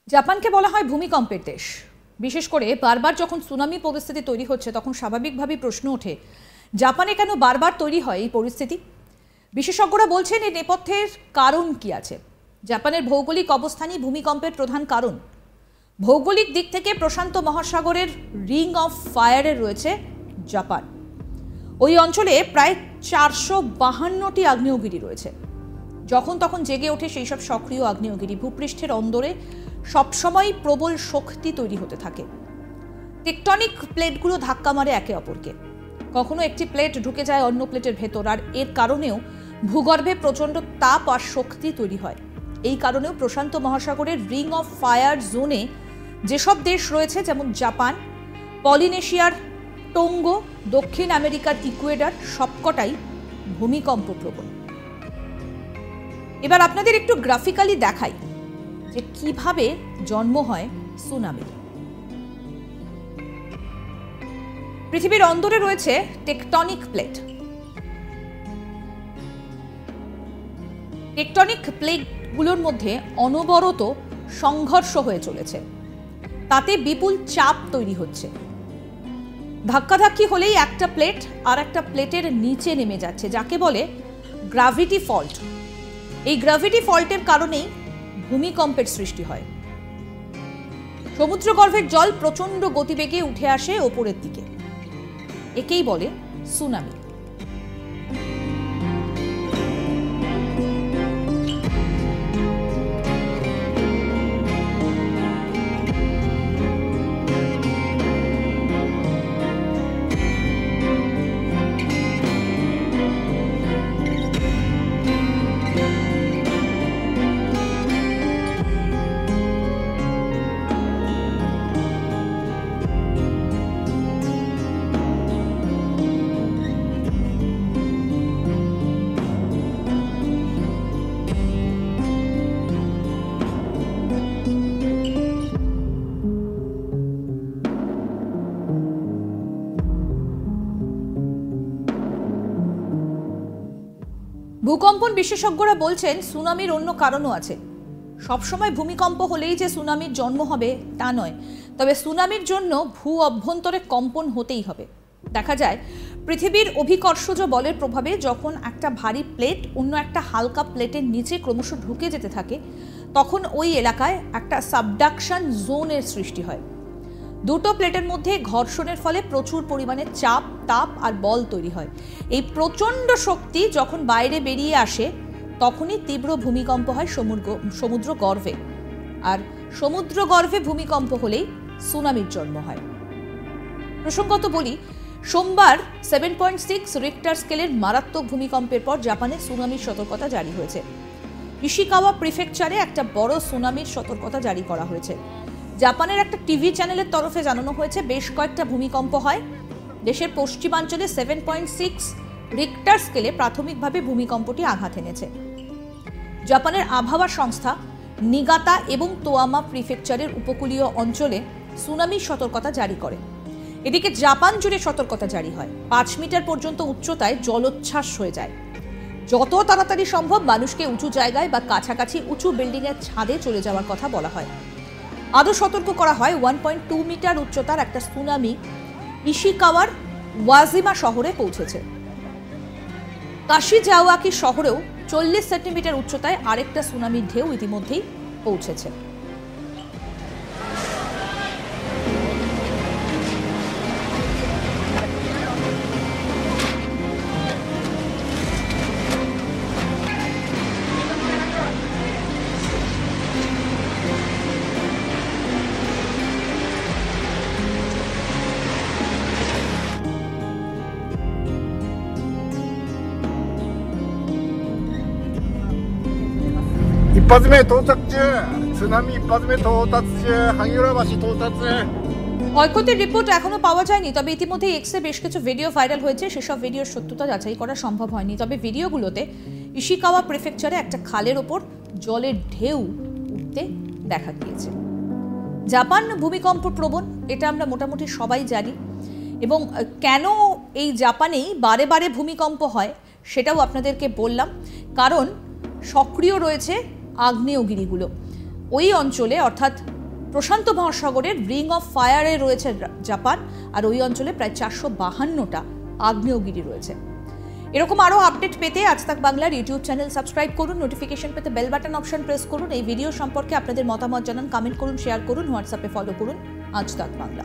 জাপানকে বলা হয় ভূমিকম্পের দেশ। বিশেষ করে বারবার যখন সুনামি পরিস্থিতি তৈরি হচ্ছে তখন স্বাভাবিকভাবেই প্রশ্ন ওঠে, জাপানে কেন বারবার তৈরি হয় এই পরিস্থিতি? বিশেষজ্ঞরা বলছেন এর নেপথ্যের কারণ কি আছে। জাপানের ভৌগোলিক অবস্থানই ভূমিকম্পের প্রধান কারণ। ভৌগোলিক দিক থেকে প্রশান্ত মহাসাগরের রিং অফ ফায়ারে রয়েছে জাপান। ওই অঞ্চলে প্রায় 452টি আগ্নেয়গিরি রয়েছে। যখন তখন জেগে ওঠে সেই সব সক্রিয় আগ্নেয়গিরি। ভূপৃষ্ঠের অন্দরে সবসময় প্রবল শক্তি তৈরি হতে থাকে। টেকটনিক প্লেটগুলো ধাক্কা মারে একে অপরকে। কখনো একটি প্লেট ঢুকে যায় অন্য প্লেটের ভেতর, আর এর কারণেও ভূগর্ভে প্রচণ্ড তাপ আর শক্তি তৈরি হয়। এই কারণেও প্রশান্ত মহাসাগরের রিং অফ ফায়ার জোনে যেসব দেশ রয়েছে, যেমন জাপান, পলিনেশিয়ার টোঙ্গো, দক্ষিণ আমেরিকার ইকুয়েডর, সবকটাই ভূমিকম্প প্রবণ। এবার আপনাদের একটু গ্রাফিক্যালি দেখাই যে কিভাবে জন্ম হয় সুনামির। পৃথিবীর অন্দরে রয়েছে টেকটনিক প্লেট। টেকটনিক প্লেটগুলোর মধ্যে অনবরত সংঘর্ষ হয়ে চলেছে, তাতে বিপুল চাপ তৈরি হচ্ছে। ধাক্কাধাক্কি হলেই একটা প্লেট আর একটা প্লেটের নিচে নেমে যাচ্ছে, যাকে বলে গ্র্যাভিটি ফল্ট। এই গ্র্যাভিটি ফল্টের কারণেই ভূমিকম্পের সৃষ্টি হয়। সমুদ্রগর্ভের জল প্রচণ্ড গতিবেগে উঠে আসে ওপরের দিকে। একেই বলে সুনামি। ভূকম্পন বিশেষজ্ঞরা বলছেন সুনামির অন্য কারণও আছে। সবসময় ভূমিকম্প হলেই যে সুনামির জন্ম হবে তা নয়, তবে সুনামির জন্য ভূ অভ্যন্তরে কম্পন হতেই হবে। দেখা যায় পৃথিবীর অভিকর্ষজ বলের প্রভাবে যখন একটা ভারী প্লেট অন্য একটা হালকা প্লেটের নিচে ক্রমশ ঢুকে যেতে থাকে, তখন ওই এলাকায় একটা সাবডাকশন জোনের সৃষ্টি হয়। দুটো প্লেটের মধ্যে ঘর্ষণের ফলে প্রচুর পরিমাণে চাপ, তাপ আর বল তৈরি হয়। এই প্রচণ্ড শক্তি যখন বাইরে বেরিয়ে আসে তখনই তীব্র ভূমিকম্প হয় সমুদ্র গর্ভে। আর সমুদ্র গর্ভে ভূমিকম্প হলেই সুনামির জন্ম হয়। প্রসঙ্গত বলি, সোমবার 7.6 রিক্টার স্কেলের মারাত্মক ভূমিকম্পের পর জাপানে সুনামির সতর্কতা জারি হয়েছে। ইশিকাওয়া প্রিফেকচারে একটা বড় সুনামির সতর্কতা জারি করা হয়েছে। জাপানের একটা টিভি চ্যানেলের তরফে জানানো হয়েছে বেশ কয়েকটা ভূমিকম্প হয়। দেশের পশ্চিমাঞ্চলে 7.6 রিক্টার স্কেলে প্রাথমিকভাবে ভূমিকম্পটি আঘাত এনেছে। জাপানের আবহাওয়া সংস্থা নিগাতা এবং তোয়ামা প্রিফেকচারের উপকূলীয় অঞ্চলে সুনামির সতর্কতা জারি করে। এদিকে জাপান জুড়ে সতর্কতা জারি হয়। 5 মিটার পর্যন্ত উচ্চতায় জলোচ্ছ্বাস হয়ে যায়। যত তাড়াতাড়ি সম্ভব মানুষকে উঁচু জায়গায় বা কাছাকাছি উঁচু বিল্ডিংয়ের ছাদে চলে যাওয়ার কথা বলা হয়। আরও সতর্ক করা হয় 1.2 মিটার উচ্চতার একটা সুনামি ইশিকাওয়ার ওয়াজিমা শহরে পৌঁছেছে। কাশিজাওয়াকি শহরেও 40 সেন্টিমিটার উচ্চতায় আরেকটা সুনামির ঢেউ ইতিমধ্যেই পৌঁছেছে।一発目到着中、津波一発目到達中、萩浦橋到達。ক্ষয়ক্ষতির রিপোর্ট এখনো পাওয়া যায়নি, তবে ইতিমধ্যে এক্সে বেশ কিছু ভিডিও ভাইরাল হয়েছে। সেসব ভিডিওর সত্যতা যাচাই করা সম্ভব হয়নি, তবে ভিডিওগুলোতে ইশিকাওয়া প্রিফেকচারে একটা খালের ওপর জলের ঢেউ উঠতে দেখা গিয়েছে। জাপান ভূমিকম্প প্রবণ, এটা আমরা মোটামুটি সবাই জানি। এবং কেন এই জাপানেই বারে বারে ভূমিকম্প হয় সেটাও আপনাদেরকে বললাম, কারণ সক্রিয় রয়েছে আগ্নেয়গিরিগুলো। ওই অঞ্চলে অর্থাৎ প্রশান্ত মহাসাগরের রিং অফ ফায়ারে রয়েছে জাপান, আর ওই অঞ্চলে প্রায় 452টা আগ্নেয়গিরি রয়েছে। এরকম আরও আপডেট পেতে আজ তাক বাংলার ইউটিউব চ্যানেল সাবস্ক্রাইব করুন, নোটিফিকেশন পেতে বেল বাটন অপশন প্রেস করুন। এই ভিডিও সম্পর্কে আপনাদের মতামত জানান, কমেন্ট করুন, শেয়ার করুন, হোয়াটসঅ্যাপে ফলো করুন আজ তাক বাংলা।